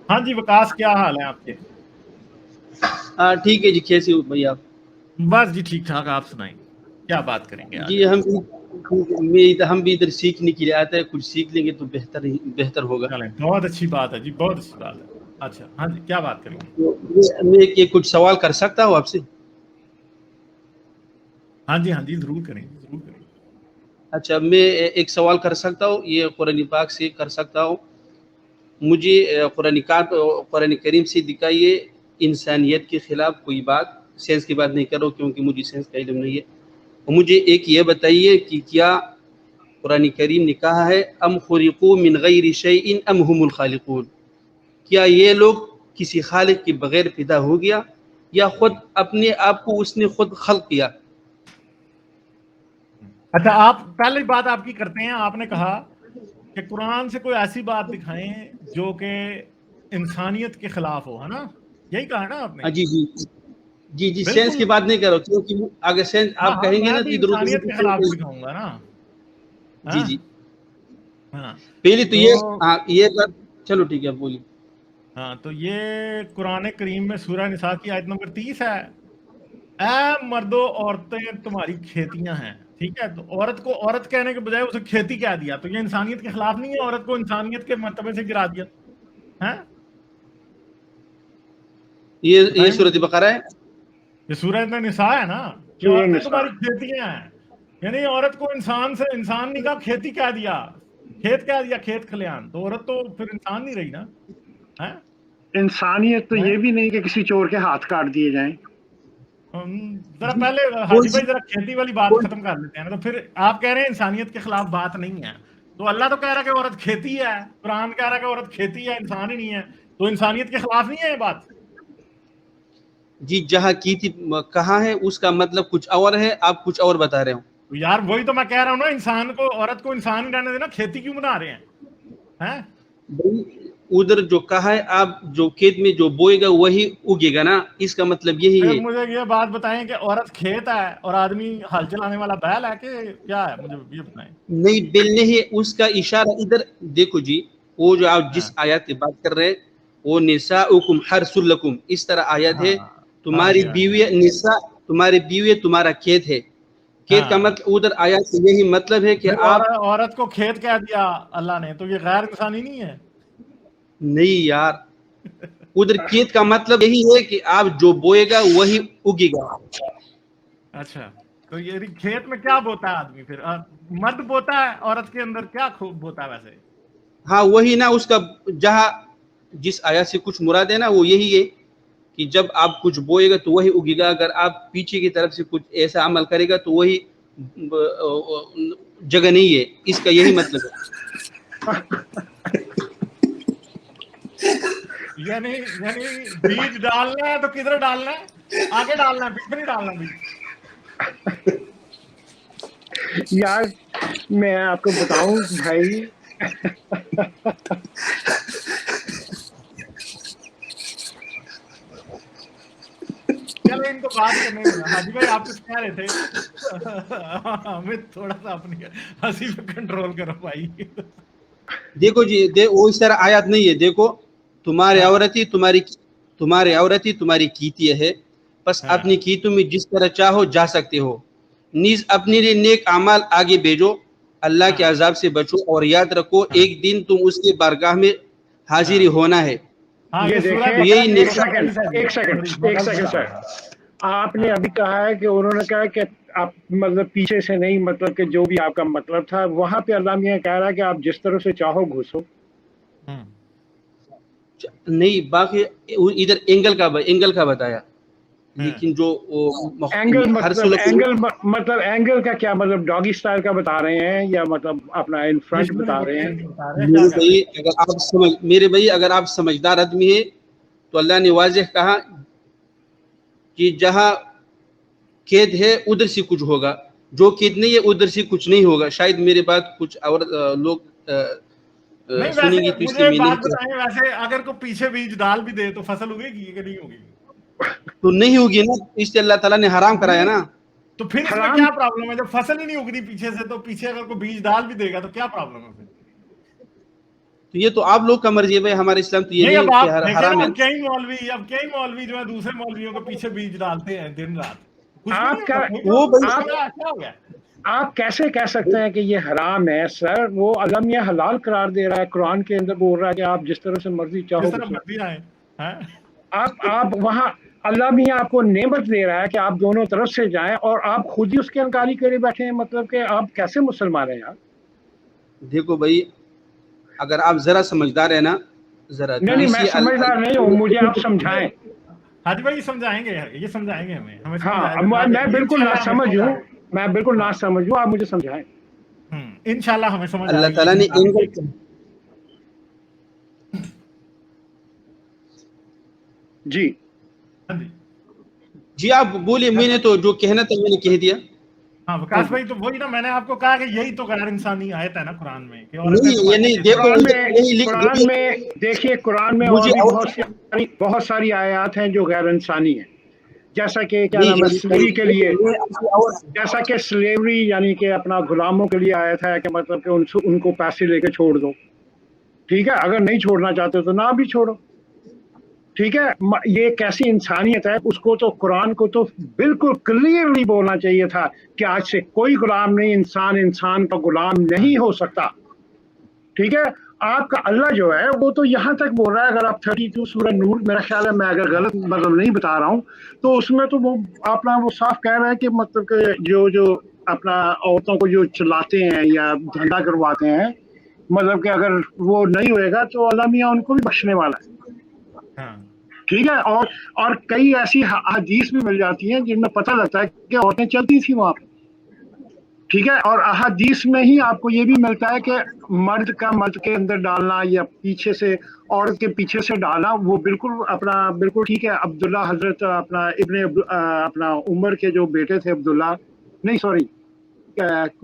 ہاں جی وکاس کیا حال ہے آپ کے؟ ٹھیک ہے جی، کیسے ہو بھائی آپ؟ بس جی ٹھیک ٹھاک، آپ سنائیں کیا بات کریں گے آج؟ جی ہم بھی ادھر سیکھنے کے لیے آتے ہیں، کچھ سیکھ لیں گے تو بہتر ہوگا. چلیں بہت اچھی بات ہے جی، بہت اچھی بات ہے. اچھا ہاں جی کیا بات کریں گے؟ میں کچھ سوال کر سکتا ہوں آپ سے؟ ہاں جی ضرور کریں گے، ضرور کریں گے. اچھا، میں ایک سوال کر سکتا ہوں، یہ قرآن پاک سے کر سکتا ہوں. مجھے قرآن کریم سے دکھائیے انسانیت کے خلاف کوئی بات. سینس کی بات نہیں کرو کیونکہ مجھے سینس کا علم نہیں ہے. مجھے ایک یہ بتائیے کہ کیا قرآن کریم نے کہا ہے ام خلقوا من غیر شیء ام هم الخالقون؟ کیا یہ لوگ کسی خالق کے بغیر پیدا ہو گیا یا خود اپنے آپ کو اس نے خود خلق کیا؟ اچھا آپ پہلی بات آپ کی کرتے ہیں، آپ نے کہا کہ قرآن سے کوئی ایسی بات دکھائیں جو کہ انسانیت کے خلاف ہو، ہے نا؟ یہی کہا نا آپ نے؟ جی جی جی جی، سینس بالکل. کی بات نہیں کرو کیونکہ اگر سینس آپ کہیں گے میں نا تو بھی ادھر انسانیت کے خلاف ادھر. دکھاؤں گا نا. جی ہاں جی، ہاں پہلے تو تو یہ بات. چلو ٹھیک ہے، بولیے. ہاں تو یہ قرآن کریم میں سورہ نساء کی آیت نمبر 30 ہے. اے مردو عورتیں تمہاری کھیتیاں ہیں. ٹھیک ہے، تو عورت کو عورت کہنے کے بجائے اسے کھیتی کہہ دیا، تو یہ انسانیت کے خلاف نہیں ہے؟ عورت کو انسانیت کے مرتبے سے گرا دیا ہے. یہ بتائیں سورۃ مجھے، بقرہ ہے. یہ سورہ نساء ہے نا کہ سورہ عورتیں نساء. تمہاری کھیتیاں ہیں. یعنی عورت کو انسان سے انسان نہیں کہا، کھیتی کہہ دیا، کھیت کہہ دیا، کھیت کھلیان. تو عورت تو پھر انسان نہیں رہی نا. انسانیت تو ہیں؟ یہ بھی نہیں کہ کسی چور کے ہاتھ کاٹ دیے جائیں. ذرا پہلے حاجی بھائی ذرا کھیتی والی بات ختم کر لیتے ہیں نا. تو پھر آپ کہہ رہے ہیں انسانیت کے خلاف بات نہیں ہے، تو اللہ تو کہہ رہا ہے کہ عورت کھیتی ہے، قرآن کہہ رہا ہے کہ عورت کھیتی ہے، انسان ہی نہیں ہے. تو انسانیت کے خلاف نہیں ہے یہ بات؟ جی، جہاں کی تھی کہاں ہے اس کا مطلب کچھ اور ہے، آپ کچھ اور بتا رہے ہو. یار وہی تو میں کہہ رہا ہوں نا، انسان کو عورت کو انسان ہی رہنے دینا، کھیتی کیوں بنا رہے ہیں؟ بھائی ادھر جو کہا ہے آپ جو کھیت میں جو بوئے گا وہی اگے گا نا، اس کا مطلب یہی پھر ہے. مجھے یہ بات بتائیں کہ عورت کھیت ہے اور آدمی ہل چلانے والا بیل ہے کہ کیا ہے؟ مجھے یہ بتائیں. نہیں، بل نہیں، اس کا اشارہ ادھر دیکھو جی. وہ جو آپ ہاں جس آیات کی بات کر رہے ہیں وہ نساؤکم حرث لکم اس طرح آیت ہاں ہے. ہاں تمہاری جی ہاں جی بیوی ہاں جی نساء، تمہاری بیوی تمہارا کھیت ہے. کھیت کا ہاں. مطلب ادھر آیات سے یہی مطلب ہے کہ پھر آپ. عورت کو کھیت کہہ دیا اللہ نے، تو یہ غیر انسانی نہیں ہے؟ نہیں یار، ادھر کھیت کا مطلب یہی ہے کہ آپ جو بوئے گا وہی اگے گا. اچھا تو یہ کھیت میں کیا بوتا ہے آدمی پھر؟ مرد بوتا ہے، عورت کے اندر کیا بوتا ہے ویسے؟ ہاں وہی نا، اس کا جہاں جس آیات سے کچھ مراد ہے نا وہ یہی ہے کہ جب آپ کچھ بوئے گا تو وہی اگے گا. اگر آپ پیچھے کی طرف سے کچھ ایسا عمل کرے گا تو وہی جگہ نہیں ہے، اس کا یہی مطلب ہے. یعنی بیج ڈالنا ہے تو کدھر ڈالنا ہے؟ آگے ڈالنا ہے، پیچھے نہیں ڈالنا بیج. یار میں آپ کو بتاؤں بھائی، چلو ان کو بات کرنے دیں. حاجی بھائی آپ کچھ کہہ رہے تھے، ہمیں تھوڑا سا اپنی ہنسی پہ کنٹرول کرو بھائی. دیکھو جی، وہ اس طرح آیات نہیں ہے. دیکھو تمہارے ہاں عورت ہی تمہاری کیتی ہے، بس ہاں اپنی کیتوں میں جس طرح چاہو جا سکتے ہو. نیز اپنے لیے نیک اعمال آگے بھیجو، اللہ کے ہاں عذاب سے بچو، اور یاد رکھو ہاں ایک دن تم اس کے بارگاہ میں حاضر ہاں ہونا ہے. ہاں یہ یہ سورہ دیکھیں. تو بقرہ یہی کی ایک سورہ سیکنڈ 30 ہے جی. ایک سیکنڈ سوری میں ایک غلط سیکنڈ بتا سر. رہا تھا. آپ نے ہاں ابھی کہا ہے کہ انہوں نے کہا کہ آپ مطلب پیچھے سے نہیں، مطلب کہ جو بھی آپ کا مطلب تھا وہاں پہ اللہ میاں کہہ رہا ہے کہ آپ جس طرح سے چاہو گھسو. نہیں، باقی ادھر اینگل کا بتایا، لیکن جو اینگل ہر مطلب اینگل کا کیا مطلب؟ ڈاگی سٹائل کا بتا رہے ہیں یا مطلب اپنا ان فرنٹ دشمنی بتا رہے وغیرہ ہیں؟ نہیں بتا رہے، کیا کر رہے ہیں؟ اگر آپ سمجھدار آدمی ہیں تو اللہ نے واضح کہا کہ جہاں کھیت ہے ادھر سے کچھ ہوگا، جو کھیت نہیں ہے ادھر سے کچھ نہیں ہوگا. شاید میرے بات کچھ اور لوگ نہیں سنیں ویسے گے تو اس مجھے لیے ایک میں بات نہیں کہتا. بتائیں، ویسے اگر کوئی پیچھے بیج ڈال بھی دے تو فصل اگے گی کہ نہیں ہوگی؟ تو نہیں ہوگی نا، اس سے اللہ تعالیٰ نے حرام کرایا نا. تو پھر اس میں حرام. کیا پرابلم ہے؟ جب فصل ہی نہیں اگتی پیچھے سے، تو پیچھے اگر کوئی بیج ڈال بھی دے گا تو کیا پرابلم ہے پھر؟ تو یہ تو آپ لوگ کا مرضی ہے بھائی, ہمارے اسلام تو یہ نہیں. اب نہیں آپ کہ دیکھیں حرام نا, ہے. اب کئی مولوی جو ہے دوسرے مولویوں کے پیچھے بیج ڈالتے ہیں دن رات. کچھ بھی آپ نہیں کا ہوتا. وہ بھائی کیا ہو گیا؟ آپ کیسے کہہ سکتے ہیں کہ یہ حرام ہے سر؟ وہ اللہ میاں حلال قرار دے رہا ہے, قرآن کے اندر بول رہا ہے کہ آپ جس طرح سے مرضی جس چاہو. طرح مرضی آئے ہیں. آپ وہاں اللہ میاں آپ کو نعمت دے رہا ہے کہ آپ دونوں طرف سے جائیں, اور آپ خود ہی اس کی انکاری کرے بیٹھے ہیں. مطلب کہ آپ کیسے مسلمان ہیں یار؟ دیکھو بھائی, اگر آپ ذرا سمجھدار ہے نا, ذرا نہیں تھوڑی میں سی سمجھدار نہیں ہوں, مجھے آپ سمجھائیں. حاجی بھائی سمجھائیں گے, یہ سمجھائیں گے ہمیں ہاں سمجھائیں میں بالکل نہ سمجھ ہوں, میں بالکل نہ سمجھ ہوں, آپ مجھے سمجھائیں. انشاءاللہ ہمیں سمجھ اللہ آئے گی. تعالیٰ نے جی جی آپ بولے, میں نے تو جو کہنا تھا میں نے کہہ دیا. ہاں وکاس بھائی, تو وہی نا میں نے آپ کو کہا کہ یہی تو غیر انسانی آیت ہے نا قرآن میں, کہ عورتیں نہیں یہ تمہاری نہیں, دیکھو قرآن میں دیکھیے, قرآن میں اور مجھے بھی بہت ساری آیات ہیں جو غیر انسانی ہیں. جیسا کہ کیا نام ہے, سلیوری کے لیے, جیسا کہ سلیوری یعنی کہ اپنا غلاموں کے لیے آیت ہے کہ مطلب کہ ان کو پیسے لے کے چھوڑ دو. ٹھیک ہے, اگر نہیں چھوڑنا چاہتے تو نہ بھی چھوڑو. ٹھیک ہے, یہ کیسی انسانیت ہے؟ اس کو تو قرآن کو تو بالکل کلیئرلی بولنا چاہیے تھا کہ آج سے کوئی غلام نہیں, انسان کا غلام نہیں ہو سکتا. ٹھیک ہے, آپ کا اللہ جو ہے وہ تو یہاں تک بول رہا ہے. اگر آپ 32 سورہ نور, میرا خیال ہے, میں اگر غلط مطلب نہیں بتا رہا ہوں تو اس میں تو وہ اپنا وہ صاف کہہ رہا ہے کہ مطلب کہ جو اپنا عورتوں کو جو چلاتے ہیں یا دھندا کرواتے ہیں, مطلب کہ اگر وہ نہیں ہوئے گا تو اللہ میاں ان کو بھی بخشنے والا ہے. ٹھیک ہے, اور کئی ایسی حدیث بھی مل جاتی ہیں جن میں پتہ لگتا ہے کہ عورتیں چلتی تھیں وہاں پہ. ٹھیک ہے, اور احادیث میں ہی آپ کو یہ بھی ملتا ہے کہ مرد کا مرد کے اندر ڈالنا یا پیچھے سے عورت کے پیچھے سے ڈالنا وہ بالکل ٹھیک ہے. عبداللہ حضرت اپنا عمر کے جو بیٹے تھے عبداللہ, نہیں سوری,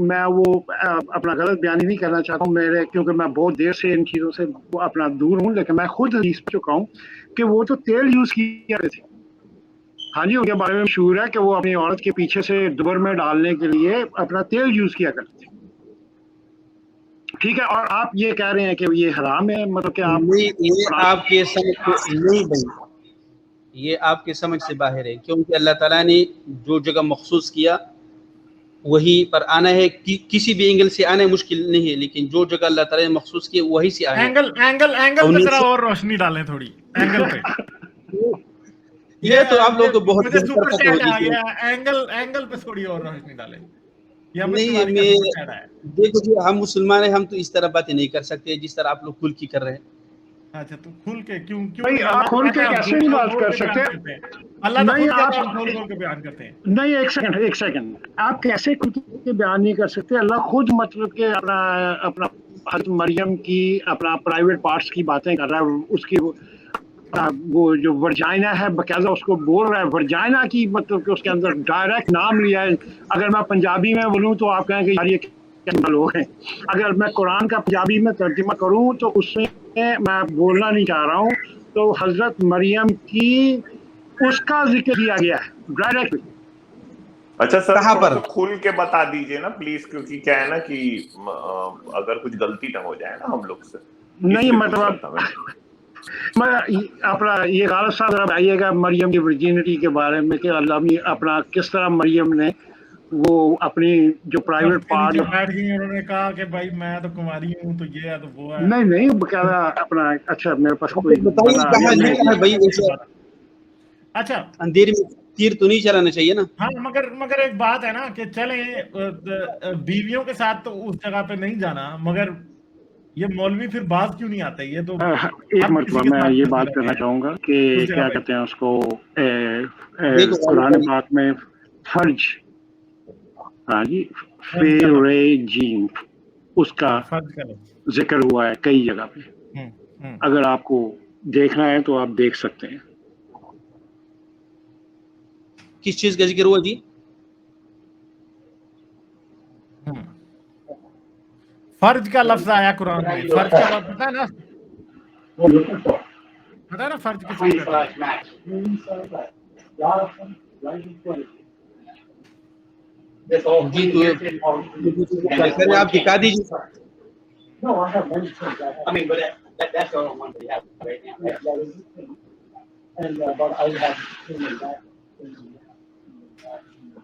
میں وہ اپنا غلط بیانی نہیں کرنا چاہتا ہوں کیونکہ میں بہت دیر سے ان چیزوں سے اپنا دور ہوں, لیکن میں خود حدیث پڑھ چکا ہوں کہ وہ تو تیل یوز کیا کرتے تھے. ہاں جی, ان کے بارے میں مشہور ہے کہ وہ اپنی عورت کے پیچھے سے دوبر میں ڈالنے کے لیے اپنا تیل یوز کیا کرتے تھے. ٹھیک ہے, اور آپ یہ کہہ رہے ہیں کہ یہ حرام ہے, مطلب کہ آپ کے سمجھ نہیں بھائی, یہ آپ کے سمجھ سے باہر ہے, کیونکہ اللہ تعالیٰ نے جو جگہ مخصوص کیا وہی پر آنا ہے. کسی بھی اینگل سے آنا مشکل نہیں ہے, لیکن جو جگہ اللہ تعالیٰ نے مخصوص کی وہی سے آنا. اینگل پہ ذرا اور روشنی ڈالیں, تھوڑی اینگل پہ. یہ تو آپ لوگ کو بہت مجھے سپر پتہ چیٹ ہوتی آ ہے. گیا, اینگل پہ تھوڑی اور روشنی ڈالیں. نہیں میں دیکھو جی, ہم مسلمان ہیں, ہم تو اس طرح باتیں نہیں کر سکتے جس طرح آپ لوگ کھل کی کر رہے ہیں. اچھا, تو کھل کے کیوں نہیں, نہیں؟ آپ کھل کے کیسے نہیں بات کر سکتے؟ اللہ تو نہیں, خود کہتا ہے آپ ہم کھول کے بیان کرتے ہیں. نہیں, ایک سیکنڈ, آپ کیسے کھل کے بیان نہیں کر سکتے؟ اللہ خود مطلب کہ اپنا حضرت مریم کی اپنا پرائیویٹ پارٹس کی باتیں کر رہا ہے. اس کی وہ جو ورجائنا ہے باقاعدہ اس کو بول رہا ہے ورجائنا کی, مطلب کہ اس کے اندر ڈائریکٹ نام لیا ہے. اگر میں پنجابی میں بولوں تو آپ کہیں کہ یار یہ کیا لوگ ہیں. اگر میں قرآن کا پنجابی میں ترجمہ کروں تو اس میں بولنا نہیں چاہ رہا ہوں, تو حضرت مریم کی اس کا ذکر کیا گیا ہے ڈائریکٹ. اچھا سر, کہاں تھوڑا پر سا کھل کے بتا دیجئے نا پلیز, کیونکہ کیا ہے نا کہ اگر کچھ غلطی نہ ہو جائے نا ہم لوگ سے, اس نہیں لیے پوچھ رہا مطلب تھا میں اپنا یہ غالب صاحب ذرا آئیے گا مریم کی ورجینٹی کے بارے میں کہ اللہ اپنا کس طرح مریم نے وہ اپنی جو پرائیویٹ پارٹ بیٹھ گئی, انہوں نے کہا کہ بھائی میں تو کماری ہوں, تو یہ ہے تو وہ ہے. نہیں باقاعدہ اپنا, اچھا میرے پاس کوئی بتائیے کہاں لکھا ہے بھائی, ایسے اچھا اندھیرے میں تیر تو نہیں چلانا چاہیے نا. ہاں, مگر ایک بات ہے نا کہ چلیں بیویوں کے ساتھ تو اس جگہ پہ نہیں جانا, مگر یہ مولوی پھر باز کیوں نہیں آتے؟ یہ تو ایک مرتبہ میں یہ بات کرنا چاہوں گا کہ کیا کہتے ہیں اس کو, قرآن پاک میں فرج, ہاں جی, فیریجین, اس کا ذکر ہوا ہے کئی جگہ پہ. اگر آپ کو دیکھنا ہے تو آپ دیکھ سکتے ہیں. کس چیز کا ذکر ہوا جی؟ فرج کا لفظ آیا قرآن میں. فرج کا لفظ پتا ہے نا, فرج کس کو کہتے جی تو آپ دکھا دیجیے. No, I have many things. I mean, but that's the only one that you have right now. Right? And but I have that.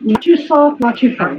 Not too soft, not too firm.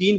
3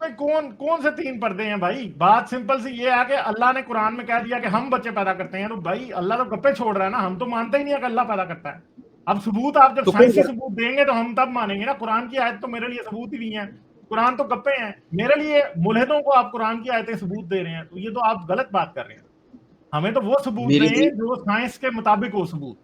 کون سے 3 پردے ہیں بھائی؟ بات سمپل سی یہ ہے کہ اللہ نے قرآن میں کہہ دیا کہ ہم بچے پیدا کرتے ہیں، تو بھائی اللہ تو گپے چھوڑ رہا ہے نا، ہم تو مانتے ہی نہیں ہے کہ اللہ پیدا کرتا ہے۔ اب ثبوت آپ جب تو سائنسی ثبوت دیں گے تو ہم تب مانیں گے نا۔ قرآن کی آیت تو میرے لیے ثبوت ہی نہیں ہے، قرآن تو گپے ہیں میرے لیے۔ ملحدوں کو آپ قرآن کی آیتیں ثبوت دے رہے ہیں، تو یہ تو آپ غلط بات کر رہے ہیں۔ ہمیں تو وہ ثبوت میرے دیں جو سائنس کے مطابق ہو ثبوت۔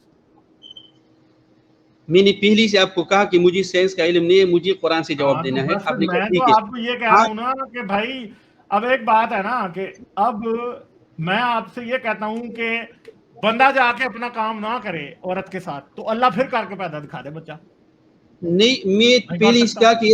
میں نے پہلی سے آپ کو کہا کہ مجھے سائنس کا علم نہیں ہے، مجھے قرآن سے جواب دینا ہے۔ آپ نے کہا میں تو ٹھیک ہے۔ آپ کو یہ کہہ رہا ہوں نا کہ بھائی اب ایک بات ہے نا کہ اب میں آپ سے یہ کہتا ہوں کہ بندہ جا کے اپنا کام نہ کرے عورت کے ساتھ، تو اللہ پھر کر کے پیدا دکھا دے بچہ۔ نہیں، میں پہلے اس کہا کہ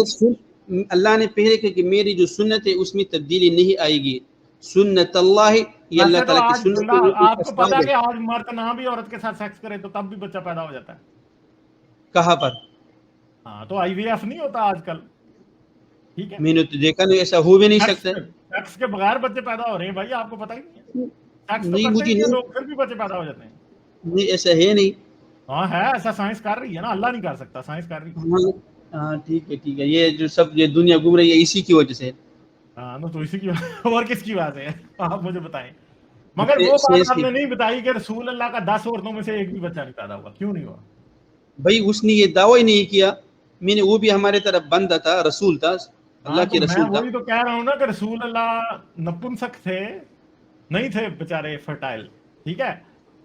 اللہ نے پہلے کہا کہ میری جو سنت ہے اس میں تبدیلی نہیں آئے گی، سنت اللہ، یہ اللہ تعالیٰ کی سنت ہے۔ آپ کو پتا ہے کہ آج مرد نہ بھی عورت کے ساتھ سیکس کرے تو تب بھی بچہ پیدا ہو جاتا ہے۔ کہاں پر؟ ہاں تو آئی وی ایف نہیں ہوتا آج کل، ٹھیک ہے؟ میں نے تو دیکھا نہیں، ایسا ہو بھی نہیں سکتا۔ سیکس کے بغیر بچے پیدا ہو رہے ہیں بھائی، آپ کو پتہ ہی نہیں ہے؟ سیکس تو نہیں، کرتے مجھے ہی نہیں نہیں، لوگ، پھر بھی بچے پیدا ہو جاتے ہیں۔ نہیں ایسا ہے نہیں۔ ہاں ہے، ایسا سائنس کر رہی ہے نا، اللہ نہیں کر سکتا، سائنس کر رہی ہے۔ ہاں ٹھیک ہے ٹھیک ہے، یہ جو سب یہ دنیا گھوم رہی ہے اسی کی وجہ سے۔ ہاں تو اسی کی اور کس کی بات ہے آپ مجھے بتائیں۔ مگر وہ بات آپ نے نہیں بتائی کہ رسول اللہ کا 10 عورتوں میں سے ایک بھی بچہ نہیں پیدا ہوا، کیوں نہیں ہوا؟ بھائی اس نے یہ دعویٰ ہی نہیں کیا، میں نے وہ بھی ہمارے طرف بندہ تھا، رسول تھا، اللہ کے رسول تھا۔ میں وہی تو کہہ رہا ہوں نا کہ رسول اللہ نپنسک تھے، نہیں تھے بیچارے فرٹائل، ٹھیک ہے؟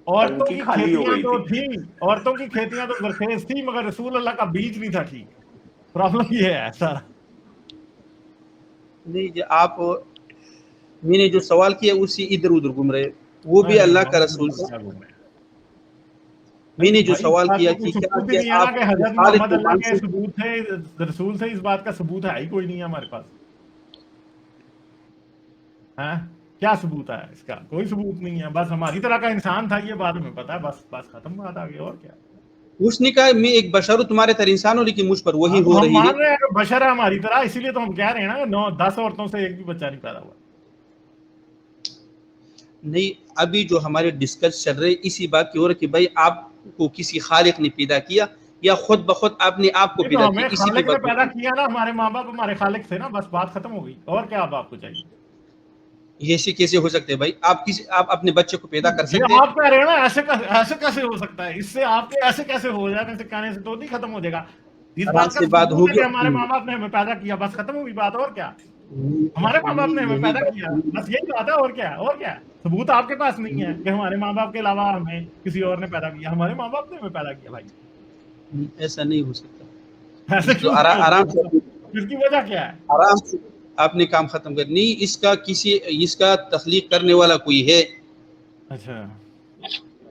عورتوں کی کھیتیاں تو تھیں، عورتوں کی کھیتیاں تو زرخیز تھی، مگر رسول اللہ کا بیج نہیں تھا ٹھیک۔ پرابلم یہ ہے سارا۔ نہیں جو آپ، میں نے جو سوال کیا اسی ادھر ادھر گھوم رہے، وہ بھی اللہ کا رسول تھا۔ میں نے جو سوال کیا کہ ثبوت ہی نہیں ہے نا کہ حضرت محمد اللہ کے ثبوت تھے رسول سے، اس بات کا ثبوت ہے ہی کوئی نہیں ہے ہمارے پاس۔ ہاں کیا ثبوت ہے اس کا؟ کوئی ثبوت نہیں ہے، بس ہماری طرح کا انسان تھا، یہ بات ہمیں پتا ہے، بس ختم بات آ گئی، اور کیا۔ اس نے کہا میں ایک بشر ہوں، تمہارے طرح انسان ہوں، لیکن مجھ پر وہی ہو ہم رہی مان ہے۔ رہے ہیں کہ بشر ہے ہماری طرح، اسی لیے تو ہم کہہ رہے ہیں نا کہ 10 عورتوں سے ایک بھی بچہ نہیں پیدا ہوا۔ نہیں، ابھی جو ہمارے ڈسکس چل رہے اسی بات کی ہو رہا کہ بھائی آپ کو کسی خالق نے پیدا کیا یا خود بخود آپ نے آپ کو پیدا کیا، اسی کی خالق نے بات پیدا کیا نا، ہمارے ماں باپ ہمارے خالق تھے نا، بس بات ختم ہو گئی، اور کیا اب آپ کو چاہیے؟ یہ سے کیسے ہو سکتے ہیں بھائی؟ آپ اپنے بچے کو پیدا کر سکتے ہیں؟ آپ کہہ رہے ہیں نا ایسے کیسے ہو سکتا ہے؟ اس سے آپ کے ایسے کیسے ہو جائے ایسے کہنے سے تو نہیں ختم ہو جائے گا۔ اس بات کا بات ثبوت ہے ہوگی، کہ ہمارے ماں باپ نے ہمیں پیدا کیا، بس ختم ہوگی بات، اور کیا؟ ہمارے ماں باپ نے ہمیں پیدا کیا، بس یہی بات ہے، اور کیا؟ اور کیا ثبوت آپ کے پاس نہیں ہے کہ ہمارے ماں باپ کے علاوہ ہمیں کسی اور نے پیدا کیا؟ ہمارے ماں باپ نے ہمیں پیدا کیا بھائی، ایسا نہیں ہو سکتا۔ ایسے کیوں؟ آرام سے، اس کی وجہ کیا ہے؟ آرام سے آپ نے کام ختم کر، نہیں اس کا تخلیق کرنے والا کوئی ہے اچھا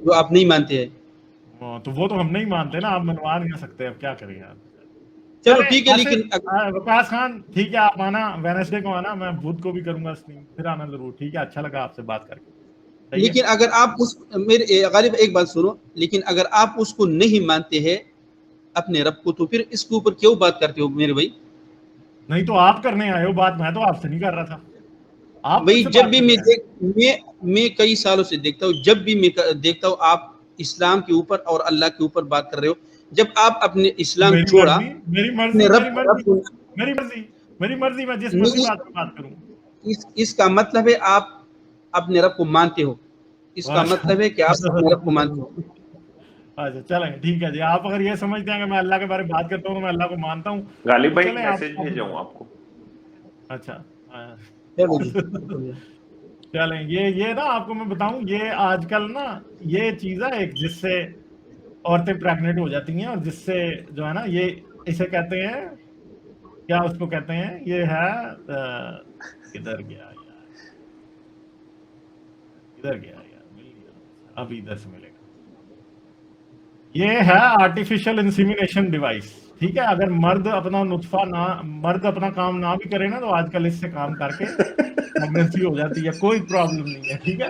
جو آپ نہیں مانتے ہیں؟ تو وہ تو ہم نہیں مانتے نا، آپ منوا نہیں سکتے، اب کیا کریں آپ۔ چلو ٹھیک ہے، لیکن وقاص خان ٹھیک ہے، آپ آنا ویڈنسڈے کو آنا، میں بدھ کو بھی کروں گا اسٹریم، پھر آنا ضرور، ٹھیک ہے؟ اچھا لگا آپ سے بات کر کے۔ لیکن اگر آپ میرے غالب ایک بات سنو، لیکن اگر آپ اس کو نہیں مانتے ہیں اپنے رب کو، تو پھر اس کے اوپر کیوں بات کرتے ہو میرے بھائی؟ نہیں تو آپ کرنے آئے ہو بات، میں تو آپ سے نہیں کر رہا تھا۔ آپ بھائی جب بھی میں کئی سالوں سے دیکھتا ہوں، جب بھی میں دیکھتا ہوں آپ اسلام کے اوپر اور اللہ کے اوپر بات کر رہے ہو، جب آپ اپنے اسلام چھوڑا، میری مرضی میں جس مرضی بات کروں۔ اس کا مطلب ہے آپ اپنے رب کو مانتے ہو، اس کا مطلب ہے کہ آپ اپنے رب کو مانتے ہو۔ اچھا چلیں ٹھیک ہے جی، آپ اگر یہ سمجھتے ہیں کہ میں اللہ کے بارے میں بات کرتا ہوں تو میں اللہ کو مانتا ہوں، غالب بھائی میسج بھیجا ہوں آپ کو۔ اچھا چلیں، یہ نا آپ کو میں بتاؤں، یہ آج کل نا یہ چیز ہے ایک جس سے عورتیں پریگننٹ ہو جاتی ہیں، اور جس سے جو ہے نا یہ اسے کہتے ہیں کیا، اس کو کہتے ہیں یہ ہے ادھر گیا یار، اب ادھر سے ملے گا، یہ ہے آرٹیفیشل انسیمینیشن ڈیوائس، ٹھیک ہے؟ اگر مرد اپنا کام نہ بھی کرے نا تو آج کل اس سے کام کر کے پریگننسی ہو جاتی ہے، کوئی پرابلم نہیں ہے، ٹھیک ہے؟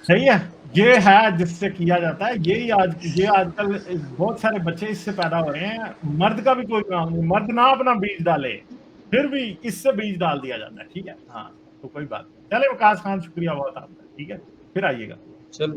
صحیح ہے، یہ ہے جس سے کیا جاتا ہے، یہ آج کل بہت سارے بچے اس سے پیدا ہو رہے ہیں، مرد کا بھی کوئی کام نہیں، مرد نہ اپنا بیج ڈالے پھر بھی اس سے بیج ڈال دیا جاتا ہے، ٹھیک ہے؟ ہاں تو کوئی بات نہیں، چلے وقاص خان شکریہ بہت آپ کا، ٹھیک ہے؟ پھر آئیے گا۔ چلو